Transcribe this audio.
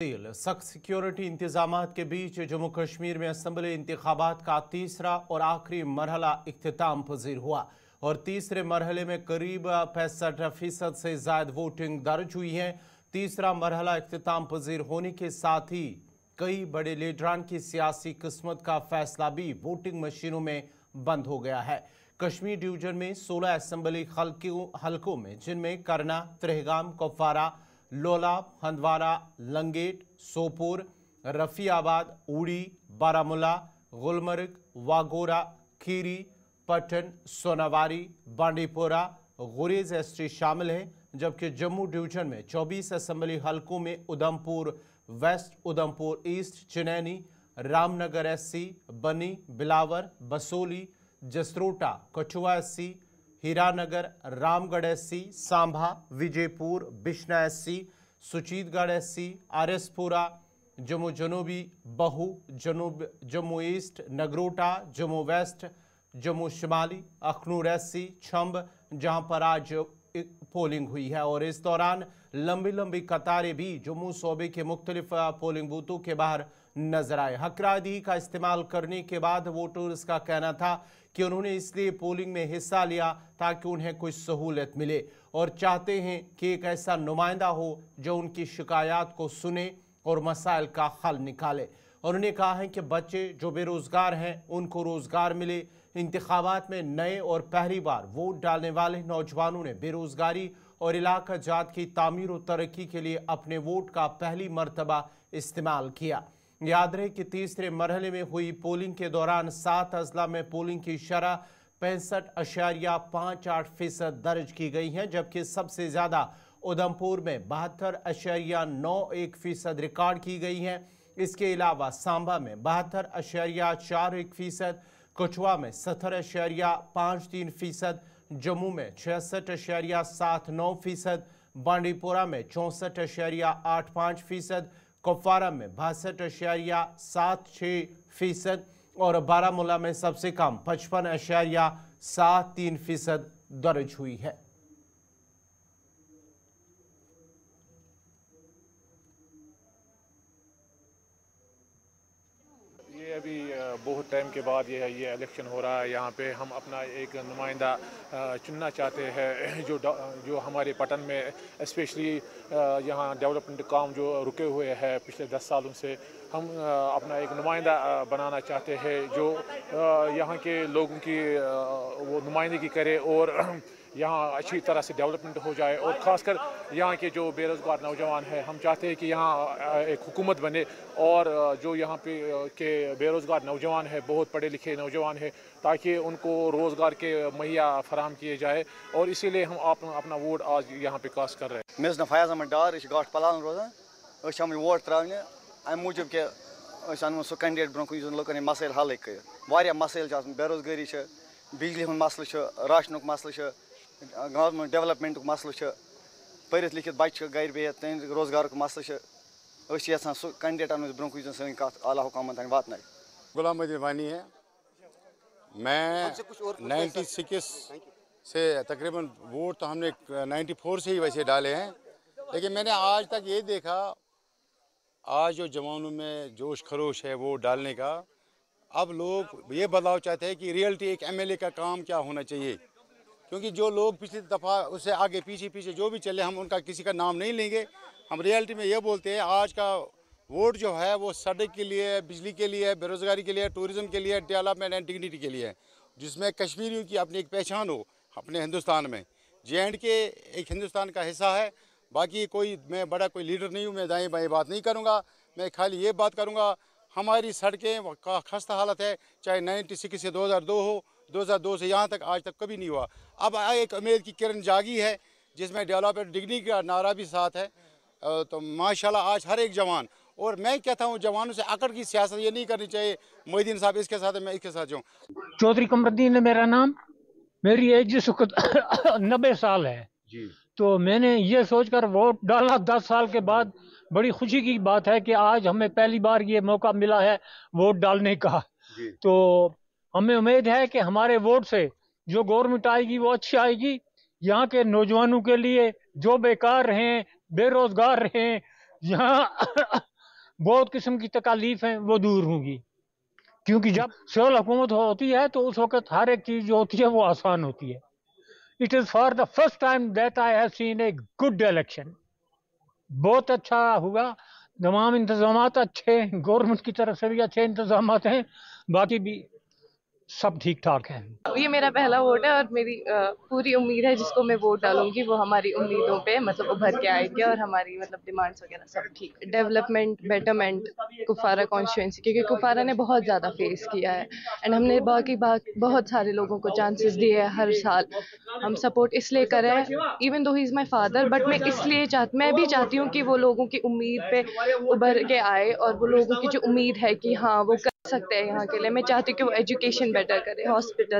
सख्त सिक्योरिटी इंतजामात के बीच जम्मू कश्मीर में असम्बली इंतखाबात का तीसरा और आखिरी मरहला इख्तिताम पजीर हुआ और तीसरे मरहले में करीब 65% से ज्यादा वोटिंग दर्ज हुई है। तीसरा मरहला इख्तिताम पजीर होने के साथ ही कई बड़े लीडरान की सियासी किस्मत का फैसला भी वोटिंग मशीनों में बंद हो गया है। कश्मीर डिवीजन में 16 असम्बली हलकों में जिनमें करना, त्रेहगाम, कुपवारा, लोलाब, हंदवारा, लंगेट, सोपोर, रफियाबाद, उड़ी, बारामूला, गुलमर्ग, वागोरा, खीरी, पटन, सोनावारी, बांडीपोरा, गुरेज एसटी शामिल हैं। जबकि जम्मू डिवीजन में 24 असम्बली हलकों में Udhampur west, Udhampur east, Chenani, Ramnagar SC, Bani, Billawar, Basohli, Jasrota, Kathua SC, Hiranagar, Ramgarh SC, Samba, Vijaypur, Bishnah SC, Suchetgarh SC, RS Pura, Jammu जनूबी, बहू, जम्मू ईस्ट, नगरोटा, जम्मू वेस्ट, जम्मू शिमाली, अखनूर एससी, छंब, जहां पर आज पोलिंग हुई है। और इस दौरान लंबी लंबी कतारें भी जम्मू सूबे के मुख्तलिफ पोलिंग बूथों के बाहर नजर आए। हकरादी का इस्तेमाल करने के बाद वोटर्स का कहना था कि उन्होंने इसलिए पोलिंग में हिस्सा लिया ताकि उन्हें कुछ सहूलत मिले और चाहते हैं कि एक ऐसा नुमाइंदा हो जो उनकी शिकायत को सुने और मसाइल का हल निकाले। और उन्होंने कहा है कि बच्चे जो बेरोजगार हैं उनको रोजगार मिले। इंतखाबात में नए और पहली बार वोट डालने वाले नौजवानों ने बेरोजगारी और इलाका जात की तामीर और तरक्की के लिए अपने वोट का पहली मरतबा इस्तेमाल किया। याद रहे कि तीसरे मरहले में हुई पोलिंग के दौरान 7 अजला में पोलिंग की शरह 65.58% दर्ज की गई है, जबकि सबसे ज्यादा उधमपुर में 72.91% रिकॉर्ड की गई है। इसके अलावा सांबा में 72.41%, कठुआ में 70.53%, जम्मू में 66.79%, बांडीपोरा में 64.85%, कुपवारा में 62.76% और बारामूला में सबसे कम 55.73% दर्ज हुई है। ये अभी बहुत टाइम के बाद ये इलेक्शन हो रहा है। यहाँ पे हम अपना एक नुमाइंदा चुनना चाहते हैं जो हमारे पटन में स्पेशली यहाँ डेवलपमेंट काम जो रुके हुए हैं पिछले 10 सालों से, हम अपना एक नुमाइंदा बनाना चाहते हैं जो यहाँ के लोगों की वो नुमाइंदगी करे और यहाँ अच्छी तरह से डेवलपमेंट हो जाए। और ख़ासकर यहाँ के जो बेरोज़गार नौजवान हैं, हम चाहते हैं कि यहाँ एक हुकूमत बने और जो यहाँ पे के बेरोज़गार नौजवान हैं, बहुत पढ़े लिखे नौजवान हैं, ताकि उनको रोज़गार के मुहैया फराहम किए जाए। और इसीलिए हम अपना वोट आज यहाँ पे कास्ट कर रहे हैं। मे फयाज अहमद डार गाट पलान रोजान वोट त्राने अम मूजूब के अनो सह कैंडिडेट ब्रो लुकन मसैल हल कर मसैल बेरोजगारी, बिजली हूँ मसल, राशन मसल, गवर्नमेंट डेवलपमेंट मसल, पढ़ित लिखित बच्चे गर बिहत रोजगार मसल, यहां सह कैंडिडेट अनो ब्रो सन कत आला हुकूमत वातन। गुलाम मदीन वानी है। मैं 96 से तकरीबन वोट तो हमने 94 से ही वैसे डाले हैं, लेकिन मैंने आज तक ये देखा, आज जो जवानों में जोश खरोश है वोट डालने का, अब लोग ये बदलाव चाहते हैं कि रियलिटी एक एमएलए का काम क्या होना चाहिए। क्योंकि जो लोग पिछली दफ़ा उससे आगे पीछे जो भी चले, हम उनका किसी का नाम नहीं लेंगे। हम रियलिटी में ये बोलते हैं आज का वोट जो है वो सड़क के लिए, बिजली के लिए, बेरोज़गारी के लिए, टूरिज़म के लिए, डेवलपमेंट एंड डिग्निटी के लिए, जिसमें कश्मीरियों की अपनी एक पहचान हो अपने हिंदुस्तान में। JNK एक हिंदुस्तान का हिस्सा है। बाकी मैं बड़ा कोई लीडर नहीं हूँ, मैं दाएँ बाएँ बात नहीं करूँगा। मैं खाली ये बात करूँगा, हमारी सड़कें का खस्ता हालत है, चाहे 96 से 2002 हो, 2002 से यहाँ तक आज तक कभी नहीं हुआ। अब एक उम्मीद की किरण जागी है जिसमें डेवलपमेंट डिग्निटी का नारा भी साथ है। तो माशाल्लाह आज हर एक जवान, और मैं कहता हूँ जवानों से अकड़ की सियासत ये नहीं करनी चाहिए। मोहिद्दीन साहब इसके साथ है, मैं इसके साथ हूँ। चौधरी कमरुद्दीन है मेरा नाम। मेरी एज जिस वक्त 90 साल है जी। तो मैंने ये सोचकर वोट डाला 10 साल के बाद। बड़ी खुशी की बात है कि आज हमें पहली बार ये मौका मिला है वोट डालने का। तो हमें उम्मीद है कि हमारे वोट से जो गवर्नमेंट आएगी वो अच्छी आएगी। यहाँ के नौजवानों के लिए जो बेकार हैं, बेरोजगार हैं, यहाँ बहुत किस्म की तकालीफ हैं वो दूर होंगी, क्योंकि जब सिविल हुकूमत होती है तो उस वक्त हर एक चीज़ जो होती है वो आसान होती है. It is for the first time that I have seen a good election. बहुत अच्छा हुआ, तमाम इंतजामात अच्छे, गवर्नमेंट की तरफ से भी अच्छे इंतजामात हैं, बाकी भी सब ठीक ठाक है. ये मेरा पहला वोट है और मेरी पूरी उम्मीद है जिसको मैं वोट डालूंगी वो हमारी उम्मीदों पे मतलब उभर के आएंगे और हमारी मतलब डिमांड्स वगैरह सब ठीक. डेवलपमेंट, बेटरमेंट कुफारा कॉन्स्टिट्यूंसी, क्योंकि कुफारा ने बहुत ज़्यादा फेस किया है एंड हमने बाकी बहुत सारे लोगों को चांसेस दिए हैं हर साल. हम सपोर्ट इसलिए करें even though he is my father, but मैं भी चाहती हूँ कि वो लोगों की उम्मीद पे उभर के आए और वो लोगों की जो उम्मीद है कि हाँ वो कर सकते हैं यहाँ के लिए. मैं चाहती हूँ कि वो एजुकेशन बेटर करे, हॉस्पिटल